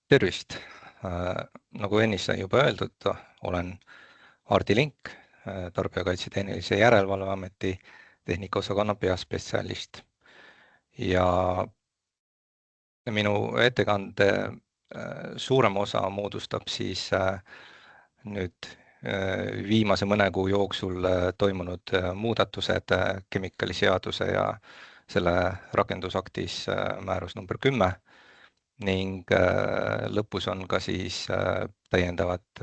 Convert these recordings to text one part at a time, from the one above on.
Tervist! Nagu ennist sai juba öeldud, olen Hardi Link, Tarbijakaitse Tehnilise Järelevalveameti tehnikaosakonna peaspetsialist. Ja minu ettekande suurem osa moodustab siis nüüd viimase mõne kuu jooksul toimunud muudatused kemikaaliseaduse ja selle rakendusaktis määrus number 10. Ning lõpus on ka siis täiendavat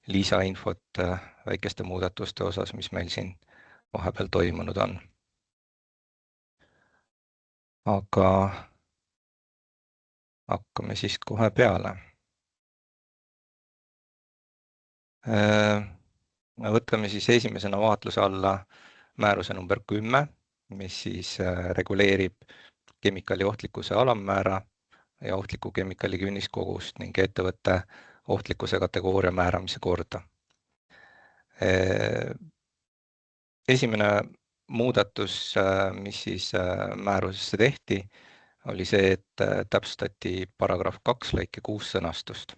lisainfot väikeste muudatuste osas, mis meil siin vahepeal toimunud on. Aga hakkame siis kohe peale. Võtame siis esimesena vaatluse alla määruse number 10, mis siis reguleerib kemikaali ohtlikkuse alammäära ja ohtliku kemikaali künniskogust ning ettevõtte ohtlikkuse kategooria määramise korda. Esimene muudatus, mis siis määrusesse tehti, oli see, et täpsustati paragrahv 2 lõike 6 sõnastust.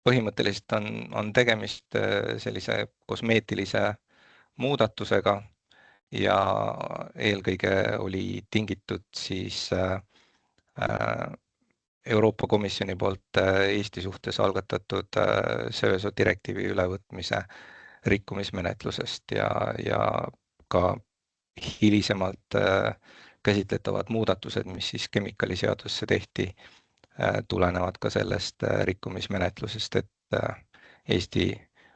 Põhimõtteliselt on tegemist sellise kosmeetilise muudatusega ja eelkõige oli tingitud siis Euroopa Komisjoni poolt Eesti suhtes algatatud Seveso direktiivi ülevõtmise rikkumismenetlusest ja ka hilisemalt käsitletavad muudatused, mis siis kemikaaliseadusesse tehti, tulenevad ka sellest rikkumismenetlusest, et Eesti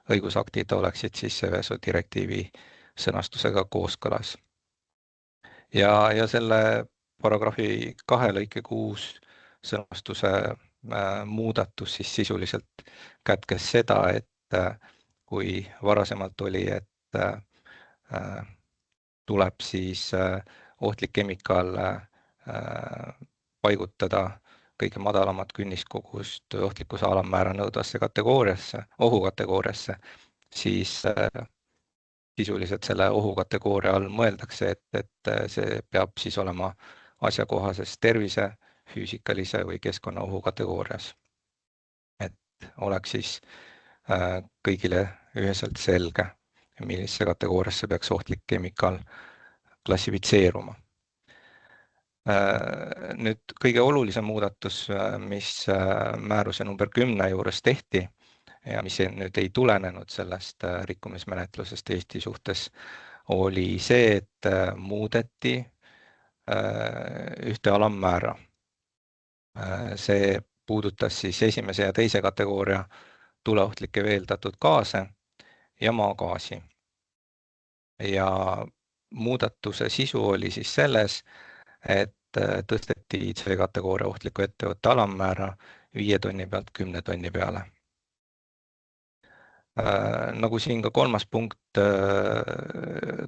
õigusaktid oleksid siis Seveso direktiivi sõnastusega kooskõlas. Ja selle paragrahvi 2 lõike 6 sõnastuse muudatus siis sisuliselt kätkes seda, et kui varasemalt oli, et tuleb siis ohtlik kemikaal paigutada kõige madalamat künniskogust ohtlikkuse alammäära nõudvasse kategooriasse, ohukategooriasse, siis sisuliselt selle ohukategooria all mõeldakse, et see peab siis olema asjakohases tervise, füüsikalise või keskkonnaohu kategoorias. Et oleks siis kõigile üheselt selge, millise kategooriasse peaks ohtlik kemikaal klassifitseeruma. Nüüd kõige olulisem muudatus, mis määruse number 10 juures tehti ja mis nüüd ei tulenenud sellest rikkumismenetlusest Eesti suhtes, oli see, et muudeti ühte alammäära. See puudutas siis esimese ja teise kategooria tuleohtlikke veeldatud gaase ja maagaasi. Ja muudatuse sisu oli siis selles, et tõsteti C-kategooria ohtliku ettevõtte alammäära 5 tonni pealt 10 tonni peale. Nagu siin ka kolmas punkt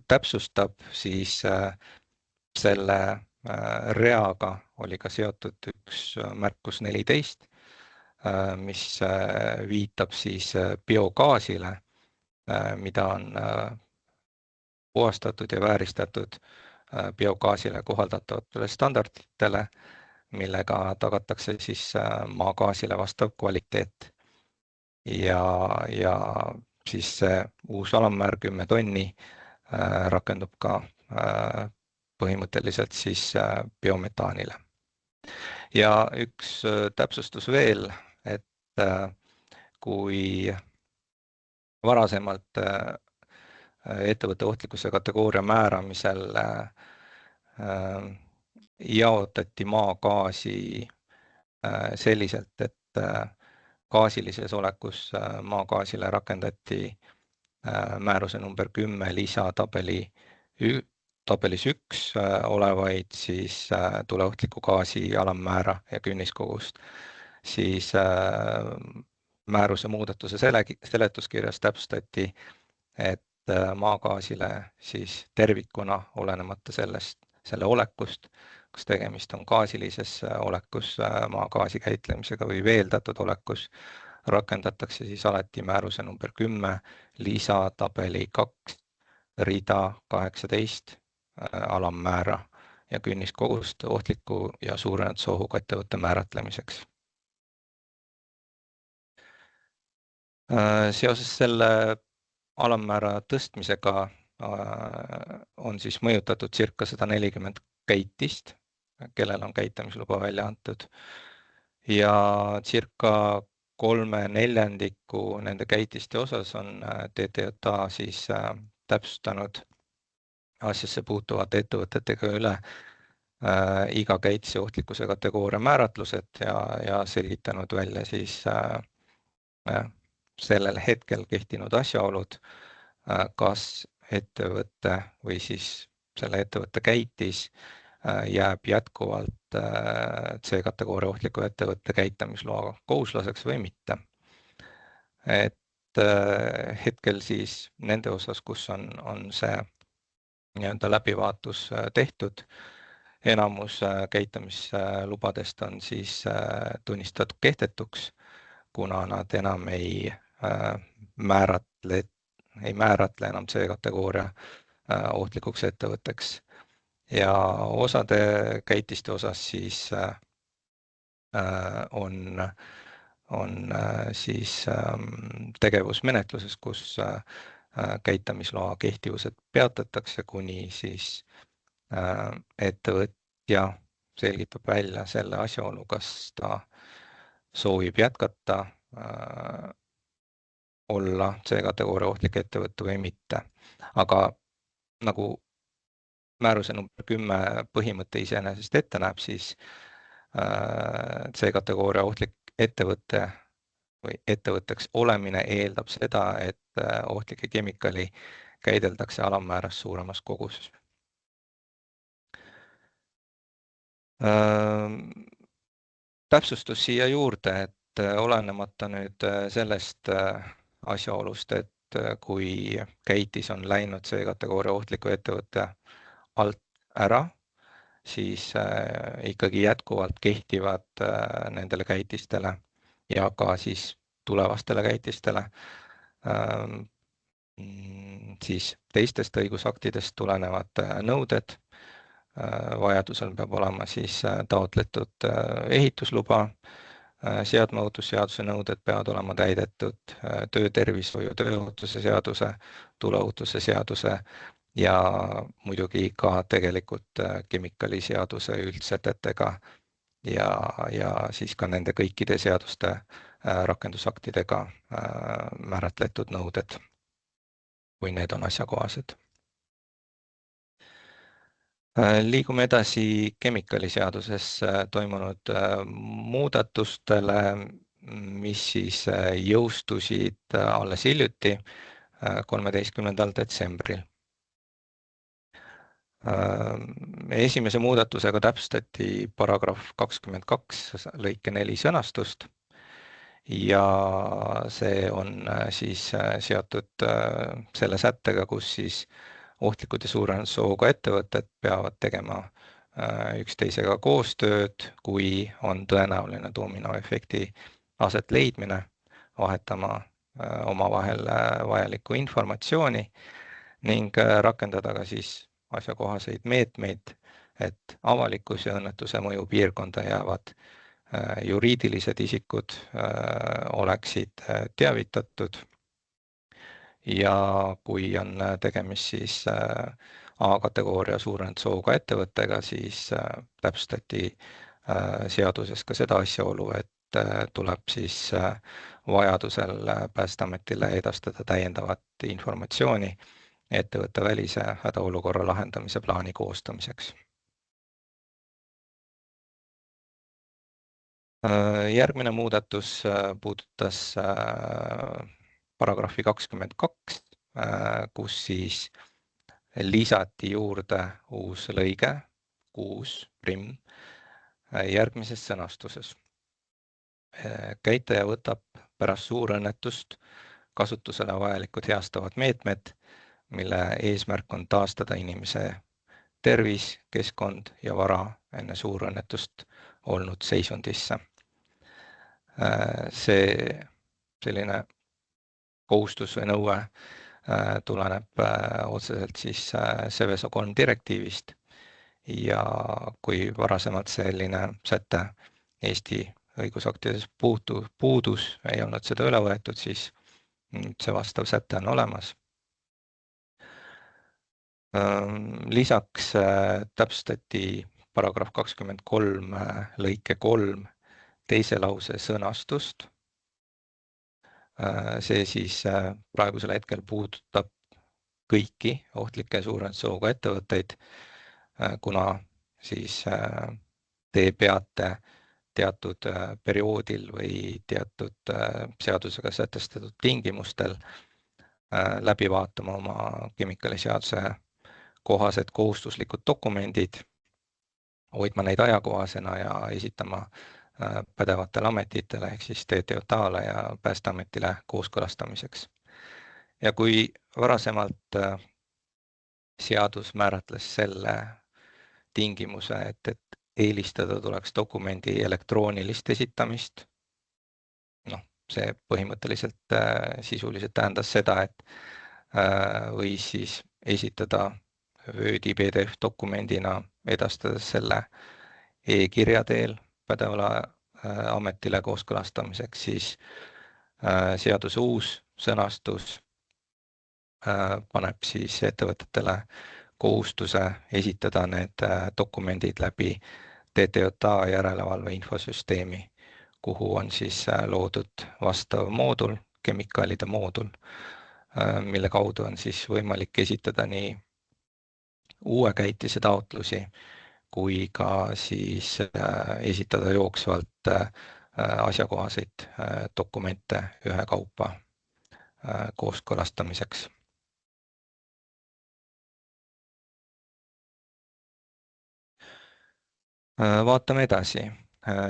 täpsustab, siis selle reaga oli ka seotud üks märkus 14, mis viitab siis biogaasile, mida on puhastatud ja vääristatud biogaasile kohaldatavatele standarditele, millega tagatakse siis maagaasile vastav kvaliteet. Ja siis see uus alammäär 10 tonni rakendub ka põhimõtteliselt siis biometaanile. Ja üks täpsustus veel, et kui varasemalt ettevõtte ohtlikkuse kategooria määramisel jaotati maagaasi selliselt, et gaasilises olekus maagaasile rakendati määruse number 10 lisatabelis 1 olevaid siis tuleohtliku gaasi alammäära ja künniskogust, siis määruse muudatuse seletuskirjas täpsustati, et maagaasile siis tervikuna olenemata selle olekust, kas tegemist on gaasilises olekus maagaasi käitlemisega või veeldatud olekus, rakendatakse siis alati määruse number 10 lisatabeli 2 rida 18 alammäära ja künnist kogust ohtliku ja suurendusohuga ettevõtte määratlemiseks. Seoses selle alammäära tõstmisega on siis mõjutatud circa 140 käitist, kellel on käitamisluba välja antud, ja circa 3/4 nende käitiste osas on TTJA siis täpsustanud asjasse puutuvate ettevõtetega üle iga käitise ohtlikkuse kategooria määratlused ja selgitanud välja siis sellel hetkel kehtinud asjaolud, kas ettevõte või siis selle ettevõtte käitis jääb jätkuvalt C-kategooria ohtliku ettevõtte käitamisloa kohuslaseks või mitte. Et hetkel siis nende osas, kus on see nii-öelda läbivaatus tehtud, enamus käitamislubadest on siis tunnistatud kehtetuks, kuna nad enam ei määratle enam C-kategooria ohtlikuks ettevõtteks. Ja osade käitiste osas siis on siis tegevusmenetluses, kus käitamisloa kehtivused peatatakse, kuni siis ettevõtja selgitab välja selle asjaolu, kas ta soovib jätkata olla C-kategooria ohtlik ettevõte või mitte. Aga nagu määruse number 10 põhimõte iseenesest ette näeb, siis C-kategooria ohtlik ettevõte või ettevõtteks olemine eeldab seda, et ohtlike kemikaali käideldakse alammäärast suuremas koguses. Täpsustus siia juurde, et olenemata nüüd sellest asjaolust, et kui käitis on läinud C-kategooria ohtliku ettevõtte alt ära, siis ikkagi jätkuvalt kehtivad nendele käitistele ja ka siis tulevastele käitistele siis teistest õigusaktidest tulenevad nõuded. Vajadusel peab olema siis taotletud ehitusluba, seadmeohutusseaduse nõuded peavad olema täidetud, töötervishoiu, tööohutuse seaduse, tuleohutuse seaduse ja muidugi ka tegelikult kemikaaliseaduse üldsätetega ja siis ka nende kõikide seaduste rakendusaktidega määratletud nõuded, kui need on asjakohased. Liigume edasi kemikaaliseaduses toimunud muudatustele, mis siis jõustusid alles hiljuti, 13. detsembril. Esimese muudatusega täpsustati paragrahv 22 lõike 4 sõnastust ja see on siis seotud selle sättega, kus siis ohtlikud ja suurendusohuga ettevõtted peavad tegema üksteisega koostööd, kui on tõenäoline dominoefekti aset leidmine, vahetama omavahel vajalikku informatsiooni ning rakendada ka siis asjakohaseid meetmeid, et avalikkus ja õnnetuse mõju piirkonda jäävad juriidilised isikud oleksid teavitatud ja kui on tegemist siis A-kategooria suurendusohuga ettevõttega, siis täpsustati seaduses ka seda asjaolu, et tuleb siis vajadusel Päästeametile edastada täiendavat informatsiooni ettevõtte välise hädaolukorra lahendamise plaani koostamiseks. Järgmine muudatus puudutas paragrahvi 22, kus siis lisati juurde uus lõige 6 järgmises sõnastuses. Käitaja võtab pärast suurõnnetust kasutusele vajalikud heastavad meetmed, mille eesmärk on taastada inimese tervis, keskkond ja vara enne suurõnnetust olnud seisundisse. See selline kohustus või nõue tuleneb otseselt siis Seveso 3 direktiivist ja kui varasemalt selline säte Eesti õigusaktides puudus, ei olnud seda üle võetud, siis nüüd see vastav säte on olemas. Lisaks täpsustati paragrahv 23 lõike 3 teise lause sõnastust. See siis praegusel hetkel puudutab kõiki ohtlikke suurendusjõuga ettevõtteid, kuna siis te peate teatud perioodil või teatud seadusega sätestatud tingimustel läbi vaatama oma kemikaaliseaduse kohased kohustuslikud dokumendid, hoidma neid ajakohasena ja esitama pädevatele ametitele ehk siis TTJA-le ja Päästeametile kooskõlastamiseks. Ja kui varasemalt seadus määratles selle tingimuse, et eelistada tuleks dokumendi elektroonilist esitamist, see põhimõtteliselt sisuliselt tähendas seda, et võis siis esitada Wordi PDF dokumendina, edastades selle e-kirja teel pädevale ametile kooskõlastamiseks, siis seaduse uus sõnastus paneb siis ettevõtetele kohustuse esitada need dokumendid läbi TTJA järelevalve infosüsteemi, kuhu on siis loodud vastav moodul, kemikaalide moodul, mille kaudu on siis võimalik esitada nii uue käitise taotlusi kui ka siis esitada jooksvalt asjakohaseid dokumente ühekaupa kooskõlastamiseks. Vaatame edasi.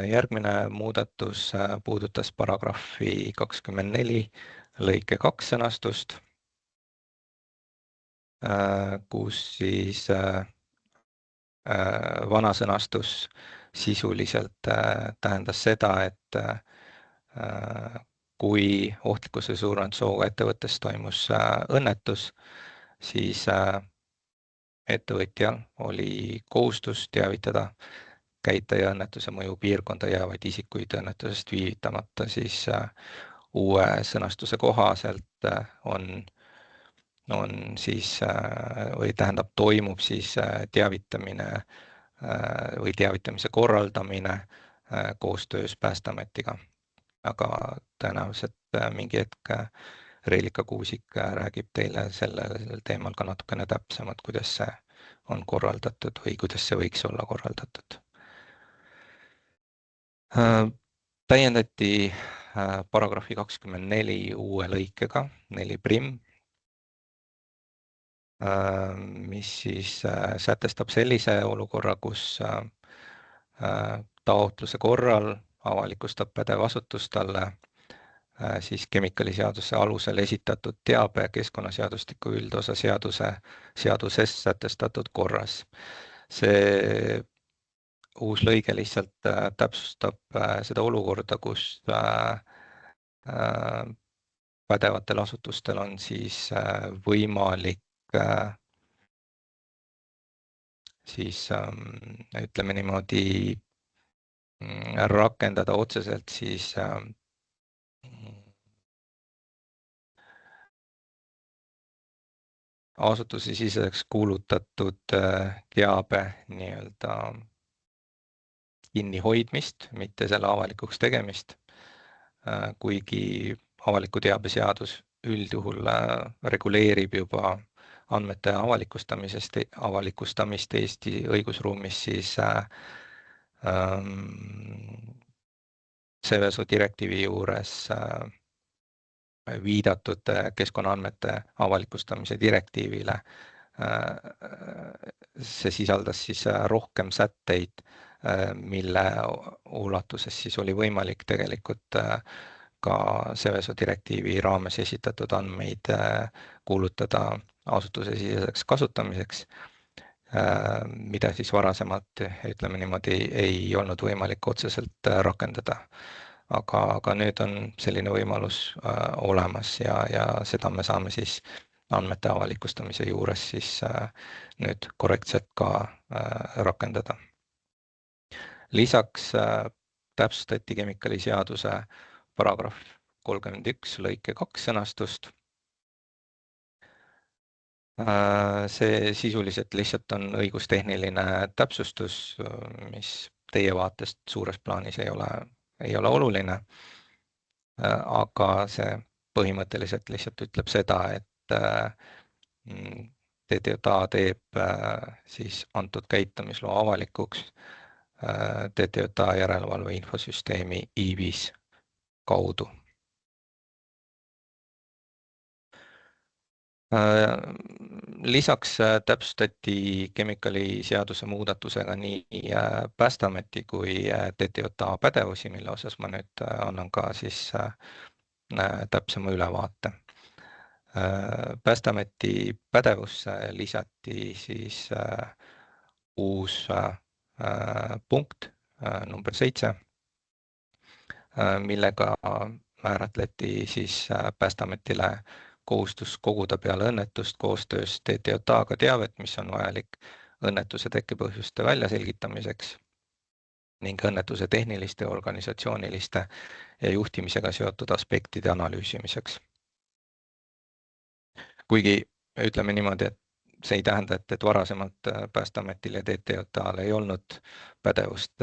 Järgmine muudatus puudutas paragrahvi 24 lõike 2 sõnastust, kus siis vana sõnastus sisuliselt tähendas seda, et kui ohtlikkuse suurendusjõuga ettevõttes toimus õnnetus, siis ettevõtjal oli kohustus teavitada käitaja õnnetuse mõju piirkonda jäävaid isikuid õnnetusest viivitamata, siis uue sõnastuse kohaselt on siis või tähendab, toimub siis teavitamine või teavitamise korraldamine koostöös Päästeametiga. Aga tõenäoliselt mingi hetk Reelika Kuusik räägib teile sellel teemal ka natukene täpsemalt, kuidas see on korraldatud või kuidas see võiks olla korraldatud. Täiendati paragrahvi 24 uue lõikega 4', mis siis sätestab sellise olukorra, kus taotluse korral avalikustab pädev asutus talle siis kemikaaliseaduse alusel esitatud teabe keskkonnaseadustiku üldosa seaduses sätestatud korras. See uus lõige lihtsalt täpsustab seda olukorda, kus pädevatel asutustel on siis võimalik siis ütleme niimoodi rakendada otseselt siis asutuse siseseks kuulutatud teabe nii-öelda kinnihoidmist, mitte selle avalikuks tegemist, kuigi avaliku teabe seadus üldjuhul reguleerib juba andmete avalikustamist Eesti õigusruumis, siis Seveso direktiivi juures viidatud keskkonnaandmete avalikustamise direktiivile. See sisaldas siis rohkem sätteid, mille ulatuses siis oli võimalik tegelikult ka Seveso direktiivi raames esitatud andmeid kuulutada asutuse siseseks kasutamiseks, mida siis varasemalt, ütleme niimoodi, ei olnud võimalik otseselt rakendada. Aga nüüd on selline võimalus olemas ja seda me saame siis andmete avalikustamise juures siis nüüd korrektselt ka rakendada. Lisaks täpsustati kemikaaliseaduse paragrahv 31 lõike 2 sõnastust. See sisuliselt lihtsalt on õigustehniline täpsustus, mis teie vaatest suures plaanis ei ole oluline, aga see põhimõtteliselt lihtsalt ütleb seda, et TTJA teeb siis antud käitumisloa avalikuks TTJA järelevalve infosüsteemi IBIS kaudu. Lisaks täpsustati kemikaaliseaduse muudatusega nii Päästeameti kui TTJA pädevusi, mille osas ma nüüd annan ka siis täpsema ülevaate. Päästeameti pädevusse lisati siis uus punkt number 7, millega määratleti siis Päästeametile kohustus koguda peale õnnetust koostöös TTJA-ga teavet, mis on vajalik õnnetuse tekkepõhjuste väljaselgitamiseks ning õnnetuse tehniliste, organisatsiooniliste ja juhtimisega seotud aspektide analüüsimiseks. Kuigi ütleme niimoodi, et see ei tähenda, et varasemalt Päästeametil ja TTJA-l ei olnud pädevust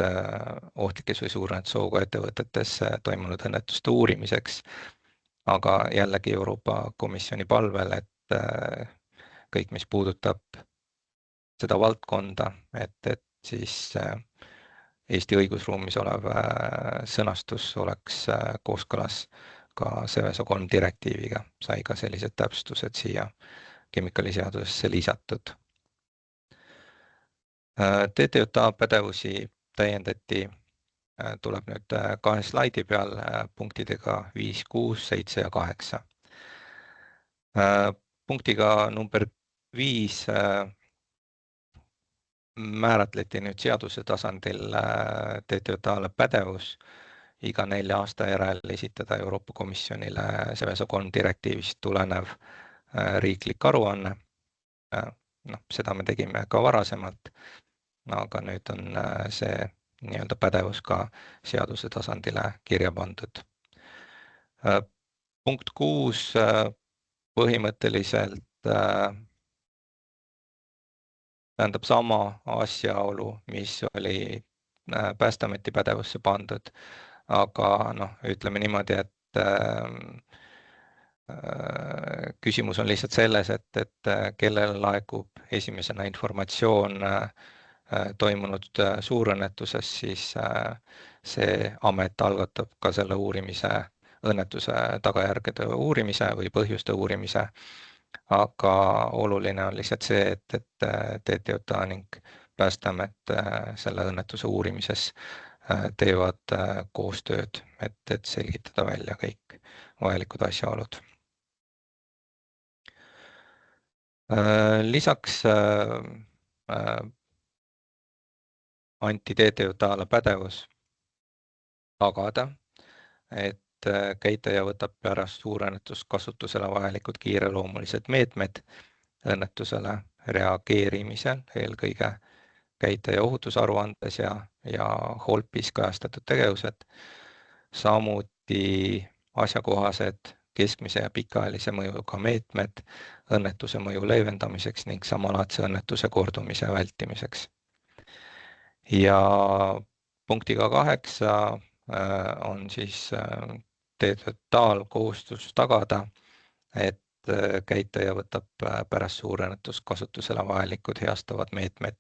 ohtlikes või suurõnnetusooga ettevõtetes toimunud õnnetuste uurimiseks, aga jällegi Euroopa Komisjoni palvel, et kõik, mis puudutab seda valdkonda, et siis Eesti õigusruumis olev sõnastus oleks kooskõlas ka Seveso 3 direktiiviga, sai ka sellised täpsustused siia kemikaaliseadusesse lisatud. TTJA pädevusi täiendati, tuleb nüüd 2 slaidi peal punktidega 5, 6, 7 ja 8. Punktiga number 5 määratleti nüüd seaduse tasandil TTJA-le pädevus iga 4 aasta järel esitada Euroopa Komisjonile Seveso 3 direktiivist tulenev riiklik aruanne. Seda me tegime ka varasemalt, aga nüüd on see nii-öelda pädevus ka seaduse tasandile kirja pandud. Punkt 6 põhimõtteliselt tähendab sama asjaolu, mis oli Päästeameti pädevusse pandud, aga ütleme niimoodi, et küsimus on lihtsalt selles, et kellele laekub esimesena informatsioon toimunud suurõnnetuses, siis see amet algatab ka selle uurimise, õnnetuse tagajärgede uurimise või põhjuste uurimise, aga oluline on lihtsalt see, et TTJA ning Päästeamet selle õnnetuse uurimises teevad koostööd, et selgitada välja kõik vajalikud asjaolud. Lisaks anti TTJA-le pädevus tagada, et käitaja võtab pärast suurõnnetust kasutusele vajalikud kiireloomulised meetmed õnnetusele reageerimisel, eelkõige käitaja ohutusaruandes ja HOLP-is kajastatud tegevused, samuti asjakohased keskmise ja pikaajalise mõjuga meetmed õnnetuse mõju leevendamiseks ning samalaadse õnnetuse kordumise vältimiseks. Ja punktiga 8 on siis TTJA-l kohustus tagada, et käitaja võtab pärast suurõnnetust kasutusele vajalikud heastavad meetmed,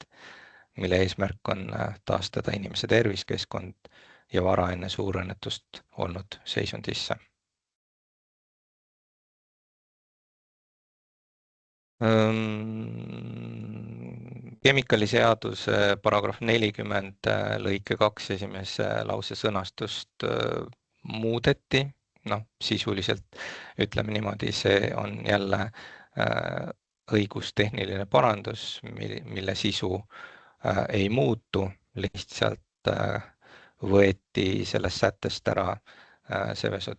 mille eesmärk on taastada inimese tervis, keskkond ja vara enne suurõnnetust olnud seisundisse. Kemikaaliseaduse paragrahv 40 lõike 2 esimese lause sõnastust muudeti, sisuliselt ütleme niimoodi, see on jälle õigustehniline parandus, mille sisu ei muutu, lihtsalt võeti sellest sättest ära Seveso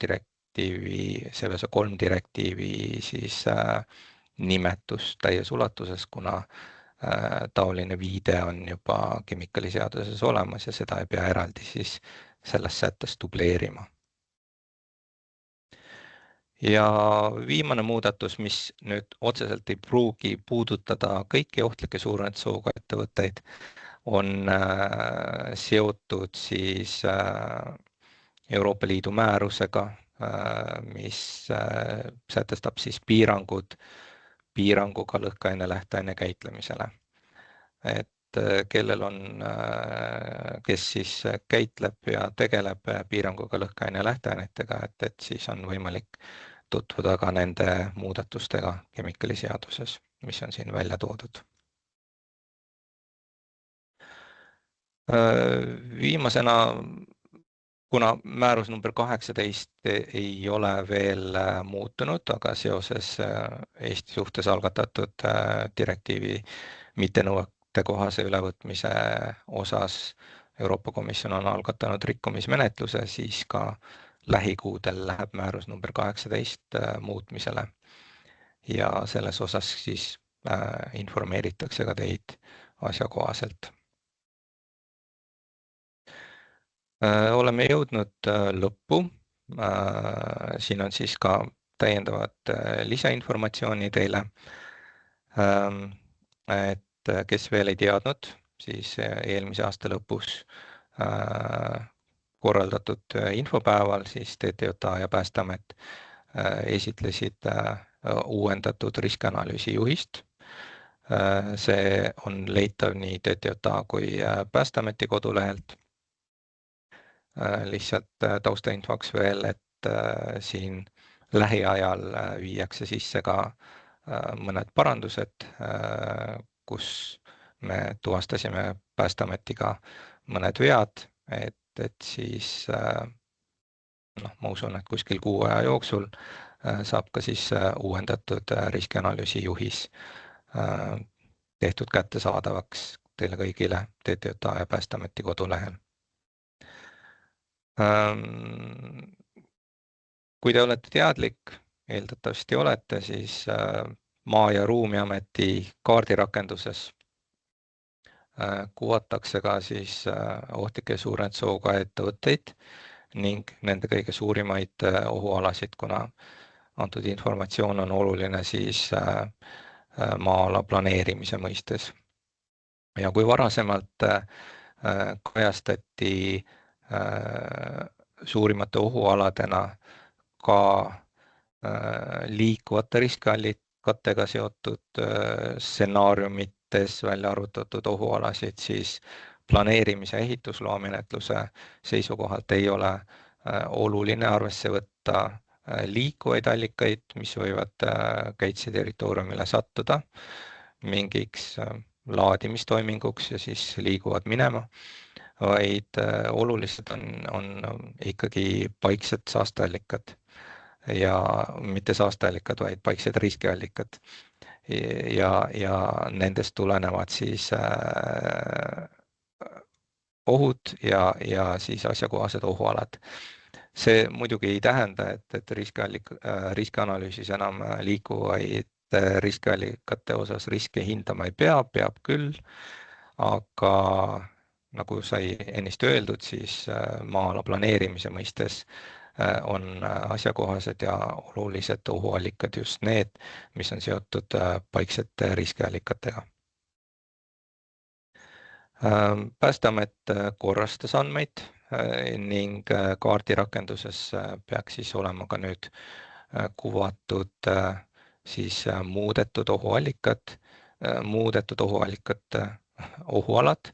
3 direktiivi siis nimetus täies ulatuses, kuna taoline viide on juba kemikaaliseaduses olemas ja seda ei pea eraldi siis selles sättes dubleerima. Ja viimane muudatus, mis nüüd otseselt ei pruugi puudutada kõiki ohtlikke suurendusjooga ettevõtteid, on seotud siis Euroopa Liidu määrusega, mis sätestab siis piirangud piiranguga lõhkeaine lähteaine käitlemisele. Et kellel on, kes siis käitleb ja tegeleb piiranguga lõhkeaine lähteainetega, et siis on võimalik tutvuda ka nende muudatustega kemikaaliseaduses, mis on siin välja toodud. Viimasena, kuna määrus number 18 ei ole veel muutunud, aga seoses Eesti suhtes algatatud direktiivi mittenõuetekohase ülevõtmise osas Euroopa Komisjon on algatanud rikkumismenetluse, siis ka lähikuudel läheb määrus number 18 muutmisele. Ja selles osas siis informeeritakse ka teid asjakohaselt. Oleme jõudnud lõppu. Siin on siis ka täiendavat lisainformatsiooni teile. Et kes veel ei teadnud, siis eelmise aasta lõpus korraldatud infopäeval siis TTJA ja Päästeamet esitlesid uuendatud riskianalüüsi juhist. See on leitav nii TTJA kui Päästeameti kodulehelt. Lihtsalt taustainfoks veel, et siin lähiajal viiakse sisse ka mõned parandused, kus me tuvastasime Päästeametiga mõned vead, et siis ma usun, et kuskil kuu aja jooksul saab ka siis uuendatud riskianalüüsi juhis tehtud kättesaadavaks teile kõigile TTJA ja Päästeameti kodulehel. Kui te olete teadlik, eeldatavasti olete, siis Maa- ja Ruumiameti kaardirakenduses kuvatakse ka siis ohtlike suurendusjooga ettevõtteid ning nende kõige suurimaid ohualasid, kuna antud informatsioon on oluline siis maa-ala planeerimise mõistes. Ja kui varasemalt kajastati suurimate ohualadena ka liikuvate riskiallikatega seotud stsenaariumites välja arvutatud ohualasid, siis planeerimise ja ehitusloamenetluse seisukohalt ei ole oluline arvesse võtta liikuvaid allikaid, mis võivad käitse territooriumile sattuda mingiks laadimistoiminguks ja siis liiguvad minema, vaid olulised on ikkagi paiksed saasteallikad ja mitte saasteallikad, vaid paiksed riskiallikad ja nendest tulenevad siis ohud ja siis asjakohased ohualad. See muidugi ei tähenda, et riskianalüüsis enam liikuvaid riskiallikate osas riske hindama ei pea, peab küll, aga nagu sai ennist öeldud, siis maa-ala planeerimise mõistes on asjakohased ja olulised ohuallikad just need, mis on seotud paiksete riskiallikatega. Päästeamet korrastas andmeid ning kaardirakenduses peaks siis olema ka nüüd kuvatud siis muudetud ohuallikate ohualad,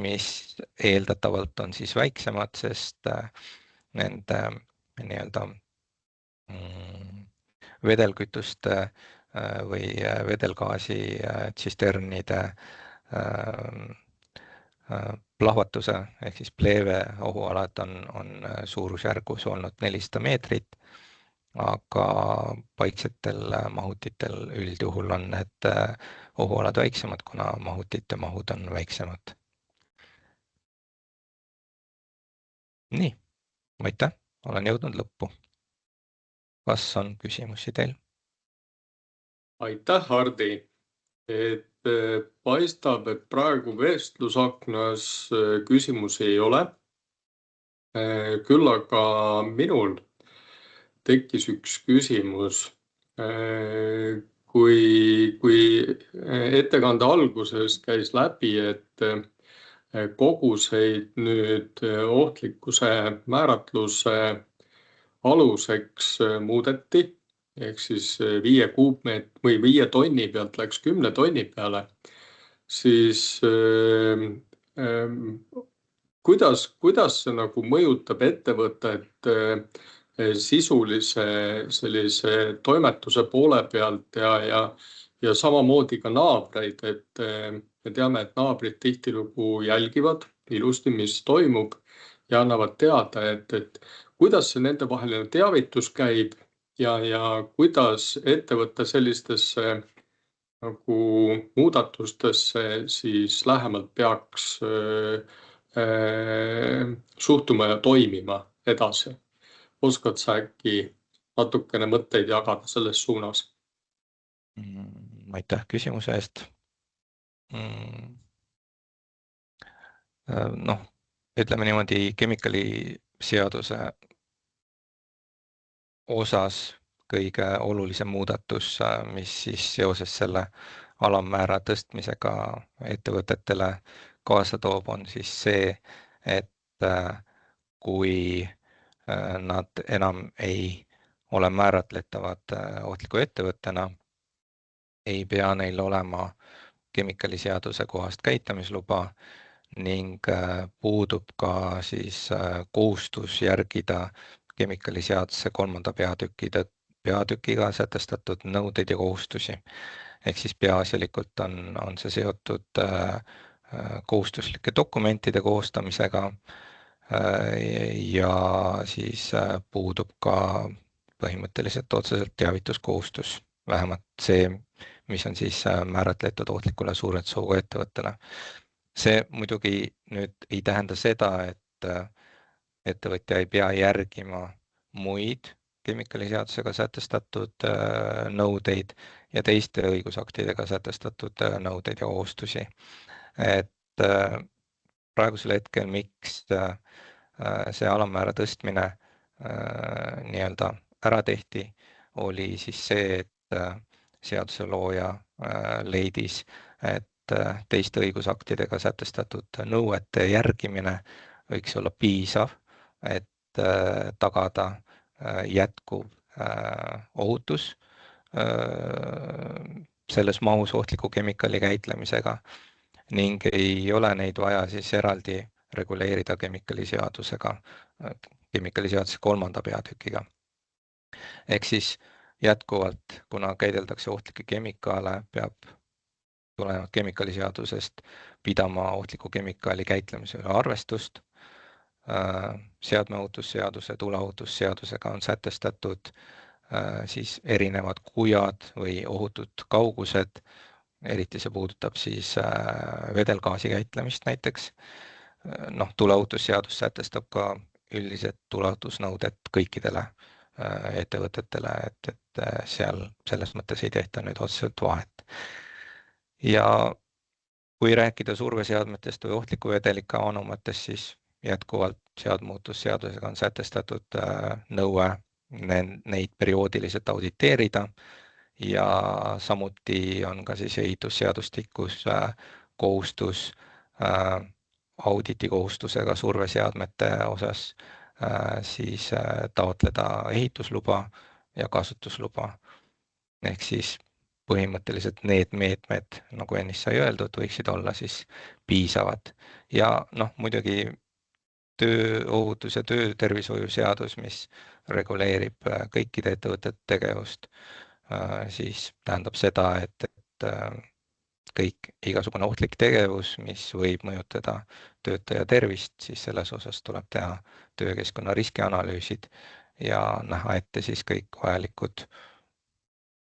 mis eeldatavalt on siis väiksemad, sest nende nii-öelda vedelkütuste või vedelgaasi tsisternide plahvatuse ehk siis pleeve ohualad on suurusjärgus olnud 400 meetrit, aga paiksetel mahutitel üldjuhul on need ohualad väiksemad, kuna mahutite mahud on väiksemad. Nii, aitäh, olen jõudnud lõppu. Kas on küsimusi teil? Aitäh, Hardi! Paistab, et praegu vestlusaknas küsimusi ei ole. Küll aga minul tekkis üks küsimus. Kui ettekande alguses käis läbi, et koguseid nüüd ohtlikkuse määratluse aluseks muudeti, ehk siis 5 tonni pealt läks 10 tonni peale, siis kuidas see nagu mõjutab ettevõtet sisulise sellise toimetuse poole pealt ja samamoodi ka naabreid, et me teame, et naabrid tihtilugu jälgivad ilusti, mis toimub ja annavad teada, et kuidas see nendevaheline teavitus käib ja kuidas ettevõte sellistesse nagu muudatustesse siis lähemalt peaks suhtuma ja toimima edasi. Oskad sa äkki natukene mõtteid jagada selles suunas? Aitäh küsimuse eest. Noh, ütleme niimoodi, kemikaaliseaduse osas kõige olulisem muudatus, mis siis seoses selle alammäära tõstmisega ettevõtetele kaasa toob, on siis see, et kui nad enam ei ole määratletavad ohtliku ettevõttena, ei pea neil olema kemikaaliseaduse kohast käitlemisluba ning puudub ka siis kohustus järgida kemikaaliseaduse 3. peatükiga sätestatud nõudeid ja kohustusi. Ehk siis peaasjalikult on see seotud kohustuslike dokumentide koostamisega ja siis puudub ka põhimõtteliselt otseselt teavituskohustus, vähemalt see, mis on siis määratletud ohtlikule suurendushoiuga ettevõttele. See muidugi nüüd ei tähenda seda, et ettevõtja ei pea järgima muid kemikaaliseadusega sätestatud nõudeid ja teiste õigusaktidega sätestatud nõudeid ja kohustusi. Et praegusel hetkel, miks see alammäära tõstmine nii-öelda ära tehti, oli siis see, et seaduselooja leidis, et teiste õigusaktidega sätestatud nõuete järgimine võiks olla piisav, et tagada jätkuv ohutus selles mahus ohtliku kemikaali käitlemisega ning ei ole neid vaja siis eraldi reguleerida kemikaaliseaduse 3. peatükiga. Ehk siis jätkuvalt, kuna käideldakse ohtlikke kemikaale, peab tulenevalt kemikaaliseadusest pidama ohtliku kemikaali käitlemise üle arvestust. Seadmeohutusseaduse, tuleohutusseadusega on sätestatud siis erinevad kujad või ohutud kaugused, eriti see puudutab siis vedelgaasi käitlemist näiteks. Tuleohutusseadus sätestab ka üldised tuleohutusnõuded kõikidele ettevõtetele, et seal selles mõttes ei tehta nüüd otseselt vahet. Ja kui rääkida surveseadmetest või ohtliku vedelike anumatest, siis jätkuvalt seadmeohutusseadusega on sätestatud nõue neid perioodiliselt auditeerida ja samuti on ka siis ehitusseadustikus kohustus auditikohustusega surveseadmete osas siis taotleda ehitusluba ja kasutusluba. Ehk siis põhimõtteliselt need meetmed, nagu ennist sai öeldud, võiksid olla siis piisavad. Ja muidugi tööohutus- ja töötervishoiu seadus, mis reguleerib kõikide ettevõtete tegevust, siis tähendab seda, et igasugune ohtlik tegevus, mis võib mõjutada töötaja tervist, siis selles osas tuleb teha töökeskkonna riskianalüüsid ja näha ette siis kõik vajalikud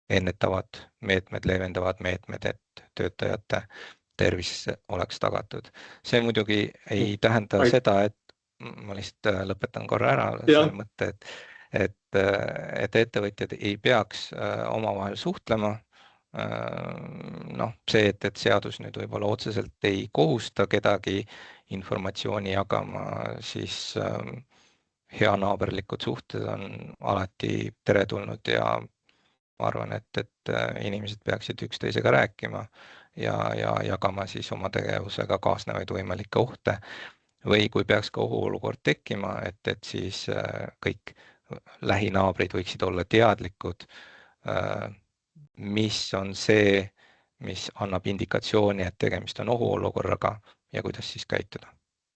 ennetavad meetmed, leevendavad meetmed, et töötajate tervis oleks tagatud. See muidugi ei tähenda seda, et ma lihtsalt lõpetan korra ära selle mõtte, et ettevõtjad ei peaks omavahel suhtlema Noh, see, et seadus nüüd võib-olla otseselt ei kohusta kedagi informatsiooni jagama, siis heanaaberlikud suhted on alati teretulnud ja ma arvan, et inimesed peaksid üksteisega rääkima ja jagama siis oma tegevusega kaasnevaid võimalikke ohte. Või kui peaks ka ohuolukord tekkima, et siis kõik lähinaabrid võiksid olla teadlikud, mis on see, mis annab indikatsiooni, et tegemist on ohuolukorraga ja kuidas siis käituda.